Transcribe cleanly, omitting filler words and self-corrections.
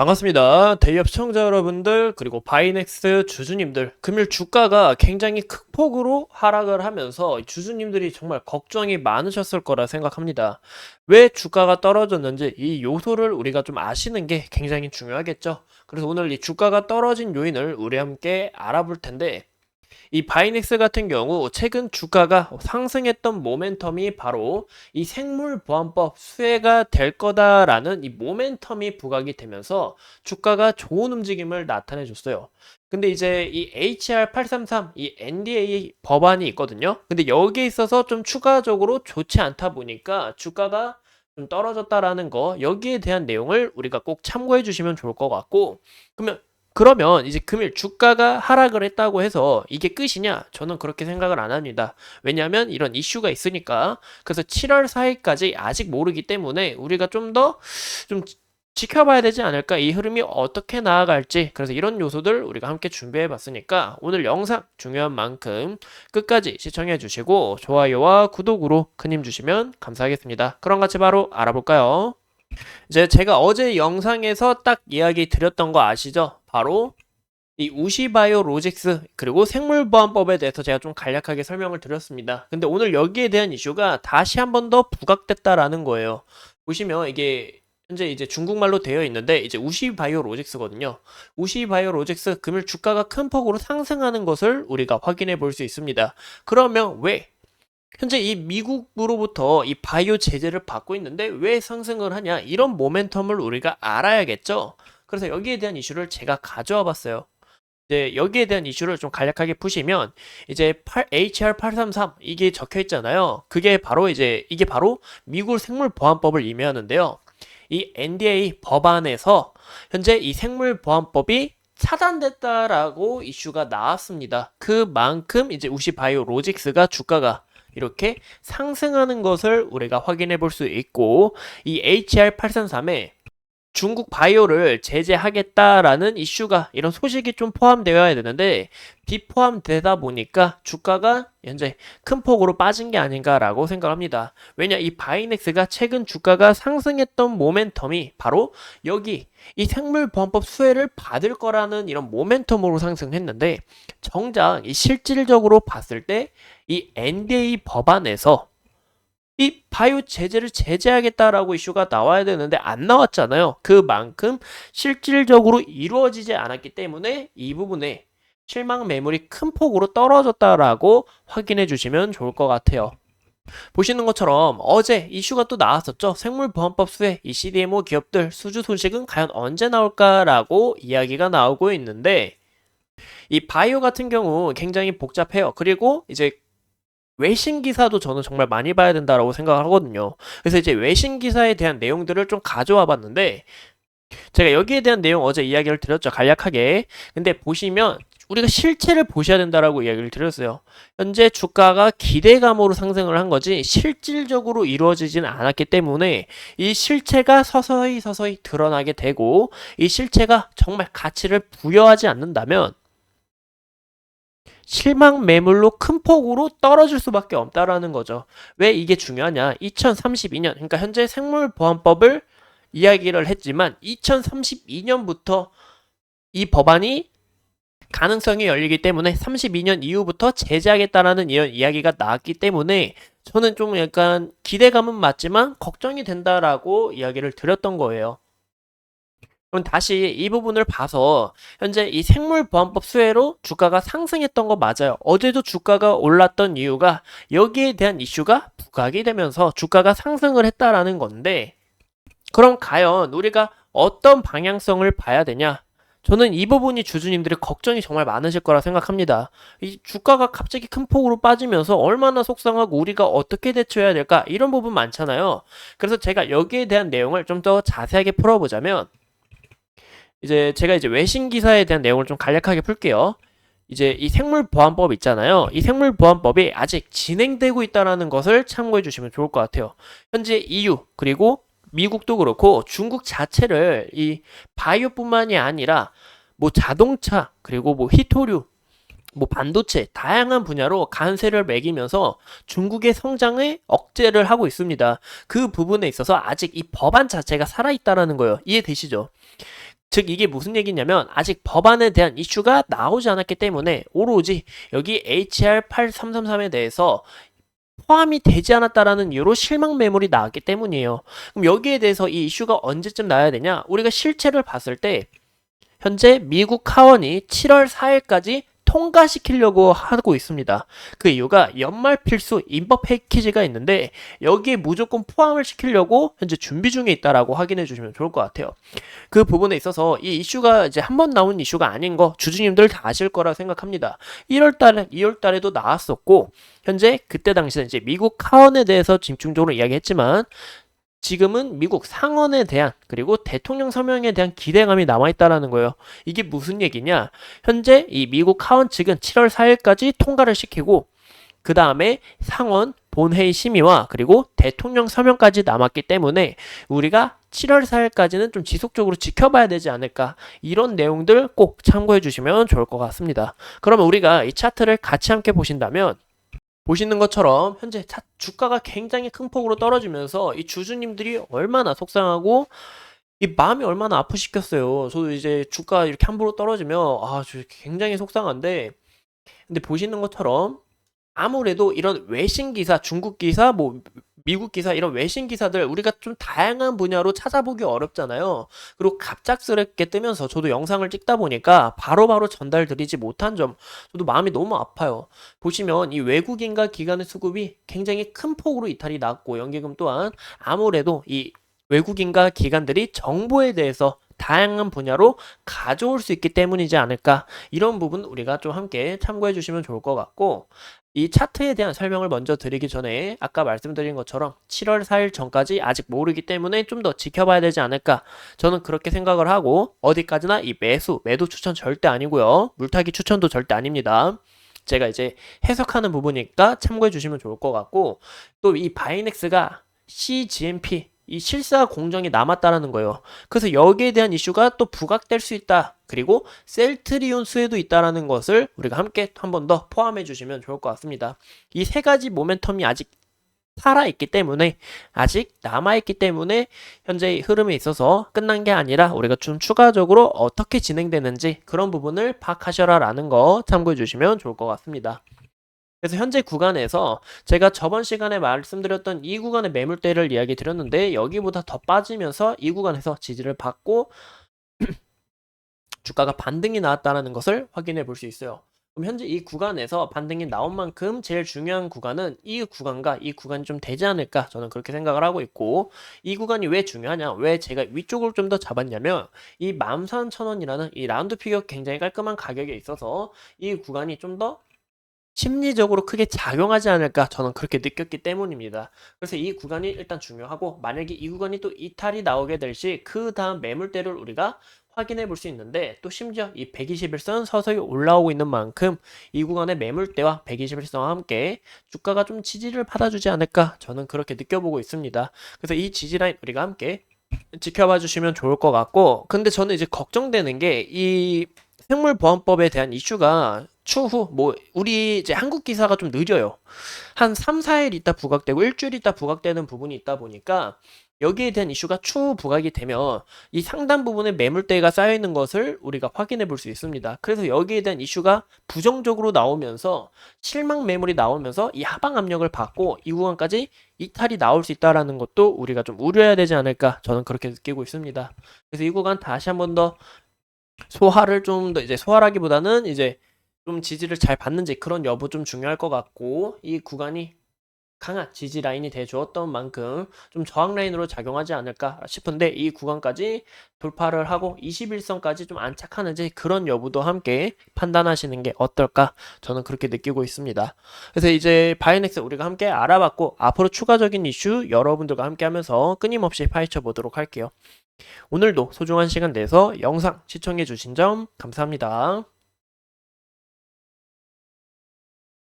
반갑습니다. 대기업 시청자 여러분들, 그리고 바이넥스 주주님들, 금일 주가가 굉장히 큰 폭으로 하락을 하면서 주주님들이 정말 걱정이 많으셨을 거라 생각합니다. 왜 주가가 떨어졌는지 이 요소를 우리가 좀 아시는 게 굉장히 중요하겠죠. 그래서 오늘 이 주가가 떨어진 요인을 우리 함께 알아볼 텐데, 이 바이넥스 같은 경우 최근 주가가 상승했던 모멘텀이 바로 이 생물보안법 수혜가 될 거다라는 이 모멘텀이 부각이 되면서 주가가 좋은 움직임을 나타내 줬어요. 근데 이제 이 HR833 이 NDA 법안이 있거든요. 근데 여기에 있어서 좀 추가적으로 좋지 않다 보니까 주가가 좀 떨어졌다라는 거, 여기에 대한 내용을 우리가 꼭 참고해 주시면 좋을 것 같고, 그러면 이제 금일 주가가 하락을 했다고 해서 이게 끝이냐? 저는 그렇게 생각을 안 합니다. 왜냐하면 이런 이슈가 있으니까. 그래서 7월 4일까지 아직 모르기 때문에 우리가 좀 더 좀 지켜봐야 되지 않을까? 이 흐름이 어떻게 나아갈지. 그래서 이런 요소들 우리가 함께 준비해 봤으니까 오늘 영상 중요한 만큼 끝까지 시청해 주시고 좋아요와 구독으로 큰 힘 주시면 감사하겠습니다. 그럼 같이 바로 알아볼까요? 이제 제가 어제 영상에서 딱 이야기 드렸던 거 아시죠? 바로 이 우시바이오 로직스 그리고 생물보안법에 대해서 제가 좀 간략하게 설명을 드렸습니다. 근데 오늘 여기에 대한 이슈가 다시 한 번 더 부각됐다라는 거예요. 보시면 이게 현재 이제 중국말로 되어 있는데 이제 우시바이오 로직스거든요. 우시바이오 로직스 금일 주가가 큰 폭으로 상승하는 것을 우리가 확인해 볼 수 있습니다. 그러면 왜 현재 이 미국으로부터 이 바이오 제재를 받고 있는데 왜 상승을 하냐? 이런 모멘텀을 우리가 알아야겠죠? 그래서 여기에 대한 이슈를 제가 가져와 봤어요. 이제 여기에 대한 이슈를 좀 간략하게 푸시면 이제 HR833 이게 적혀 있잖아요. 그게 바로 이게 바로 미국 생물보안법을 의미하는데요. 이 NDA 법안에서 현재 이 생물보안법이 차단됐다라고 이슈가 나왔습니다. 그만큼 이제 우시바이오 로직스가 주가가 이렇게 상승하는 것을 우리가 확인해 볼 수 있고, 이 HR833에 중국 바이오를 제재하겠다라는 이슈가 이런 소식이 좀 포함되어야 되는데 비포함되다 보니까 주가가 현재 큰 폭으로 빠진 게 아닌가라고 생각합니다. 왜냐, 이 바이넥스가 최근 주가가 상승했던 모멘텀이 바로 여기 이 생물보안법 수혜를 받을 거라는 이런 모멘텀으로 상승했는데, 정작 이 실질적으로 봤을 때 이 NDA 법안에서 이 바이오 제재를 제재하겠다라고 이슈가 나와야 되는데 안 나왔잖아요. 그만큼 실질적으로 이루어지지 않았기 때문에 이 부분에 실망 매물이 큰 폭으로 떨어졌다라고 확인해 주시면 좋을 것 같아요. 보시는 것처럼 어제 이슈가 또 나왔었죠. 생물보안법 수혜, 이 CDMO 기업들 수주 손실은 과연 언제 나올까라고 이야기가 나오고 있는데, 이 바이오 같은 경우 굉장히 복잡해요. 그리고 이제 외신 기사도 저는 정말 많이 봐야 된다라고 생각을 하거든요. 그래서 이제 외신 기사에 대한 내용들을 좀 가져와 봤는데, 제가 여기에 대한 내용 어제 이야기를 드렸죠, 간략하게. 근데 보시면 우리가 실체를 보셔야 된다라고 이야기를 드렸어요. 현재 주가가 기대감으로 상승을 한 거지 실질적으로 이루어지진 않았기 때문에 이 실체가 서서히 드러나게 되고, 이 실체가 정말 가치를 부여하지 않는다면 실망 매물로 큰 폭으로 떨어질 수밖에 없다라는 거죠. 왜 이게 중요하냐? 2032년, 그러니까 현재 생물보안법을 이야기를 했지만 2032년부터 이 법안이 가능성이 열리기 때문에 32년 이후부터 제재하겠다라는 이런 이야기가 나왔기 때문에 저는 좀 약간 기대감은 맞지만 걱정이 된다라고 이야기를 드렸던 거예요. 그럼 다시 이 부분을 봐서 현재 이 생물보안법 수혜로 주가가 상승했던 거 맞아요. 어제도 주가가 올랐던 이유가 여기에 대한 이슈가 부각이 되면서 주가가 상승을 했다라는 건데, 그럼 과연 우리가 어떤 방향성을 봐야 되냐? 저는 이 부분이 주주님들의 걱정이 정말 많으실 거라 생각합니다. 이 주가가 갑자기 큰 폭으로 빠지면서 얼마나 속상하고 우리가 어떻게 대처해야 될까? 이런 부분 많잖아요. 그래서 제가 여기에 대한 내용을 좀 더 자세하게 풀어보자면, 이제 제가 이제 외신 기사에 대한 내용을 좀 간략하게 풀게요. 이제 이 생물보안법 있잖아요. 이 생물보안법이 아직 진행되고 있다는 것을 참고해 주시면 좋을 것 같아요. 현재 EU 그리고 미국도 그렇고 중국 자체를 이 바이오뿐만이 아니라 뭐 자동차 그리고 뭐 히토류 뭐 반도체 다양한 분야로 관세를 매기면서 중국의 성장에 억제를 하고 있습니다. 그 부분에 있어서 아직 이 법안 자체가 살아있다라는 거예요. 이해되시죠? 즉 이게 무슨 얘기냐면 아직 법안에 대한 이슈가 나오지 않았기 때문에 오로지 여기 HR8333에 대해서 포함이 되지 않았다라는 이유로 실망 매물이 나왔기 때문이에요. 그럼 여기에 대해서 이 이슈가 언제쯤 나야 되냐? 우리가 실체를 봤을 때 현재 미국 하원이 7월 4일까지 통과시키려고 하고 있습니다. 그 이유가 연말 필수 입법 패키지가 있는데 여기에 무조건 포함을 시키려고 현재 준비 중에 있다라고 확인해 주시면 좋을 것 같아요. 그 부분에 있어서 이 이슈가 이제 한 번 나온 이슈가 아닌 거 주주님들 다 아실 거라 생각합니다. 1월 달에 2월 달에도 나왔었고 현재 그때 당시에 이제 미국 하원에 대해서 집중적으로 이야기했지만 지금은 미국 상원에 대한 그리고 대통령 서명에 대한 기대감이 남아있다라는 거예요. 이게 무슨 얘기냐? 현재 이 미국 하원 측은 7월 4일까지 통과를 시키고 그 다음에 상원 본회의 심의와 그리고 대통령 서명까지 남았기 때문에 우리가 7월 4일까지는 좀 지속적으로 지켜봐야 되지 않을까 이런 내용들 꼭 참고해 주시면 좋을 것 같습니다. 그러면 우리가 이 차트를 같이 함께 보신다면 보시는 것처럼 현재 주가가 굉장히 큰 폭으로 떨어지면서 이 주주님들이 얼마나 속상하고 이 마음이 얼마나 아프시겠어요. 저도 이제 주가 이렇게 함부로 떨어지면 굉장히 속상한데 근데 보시는 것처럼 아무래도 이런 외신 기사, 중국 기사, 뭐 미국 기사 이런 외신 기사들 우리가 좀 다양한 분야로 찾아보기 어렵잖아요. 그리고 갑작스럽게 뜨면서 저도 영상을 찍다 보니까 바로바로 전달드리지 못한 점 저도 마음이 너무 아파요. 보시면 이 외국인과 기관의 수급이 굉장히 큰 폭으로 이탈이 났고 연기금 또한 아무래도 이 외국인과 기관들이 정보에 대해서 다양한 분야로 가져올 수 있기 때문이지 않을까 이런 부분 우리가 좀 함께 참고해 주시면 좋을 것 같고 이 차트에 대한 설명을 먼저 드리기 전에 아까 말씀드린 것처럼 7월 4일 전까지 아직 모르기 때문에 좀 더 지켜봐야 되지 않을까 저는 그렇게 생각을 하고 어디까지나 이 매도 추천 절대 아니고요. 물타기 추천도 절대 아닙니다. 제가 이제 해석하는 부분이니까 참고해 주시면 좋을 것 같고 또 이 바이넥스가 CGMP 이 실사 공정이 남았다라는 거예요. 그래서 여기에 대한 이슈가 또 부각될 수 있다. 그리고 셀트리온 수혜도 있다라는 것을 우리가 함께 한 번 더 포함해 주시면 좋을 것 같습니다. 이 세 가지 모멘텀이 아직 살아있기 때문에 아직 남아있기 때문에 현재의 흐름에 있어서 끝난 게 아니라 우리가 좀 추가적으로 어떻게 진행되는지 그런 부분을 파악하셔라라는 거 참고해 주시면 좋을 것 같습니다. 그래서 현재 구간에서 제가 저번 시간에 말씀드렸던 이 구간의 매물대를 이야기 드렸는데 여기보다 더 빠지면서 이 구간에서 지지를 받고 주가가 반등이 나왔다는 것을 확인해 볼 수 있어요. 그럼 현재 이 구간에서 반등이 나온 만큼 제일 중요한 구간은 이 구간과 이 구간이 좀 되지 않을까 저는 그렇게 생각을 하고 있고 이 구간이 왜 중요하냐 왜 제가 위쪽을 좀 더 잡았냐면 이 13,000원이라는 이 라운드 피겨 굉장히 깔끔한 가격에 있어서 이 구간이 좀더 심리적으로 크게 작용하지 않을까 저는 그렇게 느꼈기 때문입니다. 그래서 이 구간이 일단 중요하고 만약에 이 구간이 또 이탈이 나오게 될 시 그 다음 매물대를 우리가 확인해 볼 수 있는데 또 심지어 이 121선 서서히 올라오고 있는 만큼 이 구간의 매물대와 121선과 함께 주가가 좀 지지를 받아주지 않을까 저는 그렇게 느껴보고 있습니다. 그래서 이 지지라인 우리가 함께 지켜봐 주시면 좋을 것 같고 근데 저는 이제 걱정되는 게 이 생물보안법에 대한 이슈가 추후 우리 이제 한국 기사가 좀 느려요. 한 3, 4일 있다 부각되고 일주일 있다 부각되는 부분이 있다 보니까 여기에 대한 이슈가 추후 부각이 되면 이 상단 부분에 매물대가 쌓여 있는 것을 우리가 확인해 볼 수 있습니다. 그래서 여기에 대한 이슈가 부정적으로 나오면서 실망 매물이 나오면서 이 하방 압력을 받고 이 구간까지 이탈이 나올 수 있다라는 것도 우리가 좀 우려해야 되지 않을까 저는 그렇게 느끼고 있습니다. 그래서 이 구간 다시 한 번 더 소화를 좀 더 이제 소화라기보다는 이제 좀 지지를 잘 받는지 그런 여부 좀 중요할 것 같고 이 구간이 강한 지지 라인이 돼 주었던 만큼 좀 저항 라인으로 작용하지 않을까 싶은데 이 구간까지 돌파를 하고 21선까지 좀 안착하는지 그런 여부도 함께 판단하시는 게 어떨까 저는 그렇게 느끼고 있습니다. 그래서 이제 바이넥스 우리가 함께 알아봤고 앞으로 추가적인 이슈 여러분들과 함께 하면서 끊임없이 파헤쳐 보도록 할게요. 오늘도 소중한 시간 내서 영상 시청해 주신 점 감사합니다.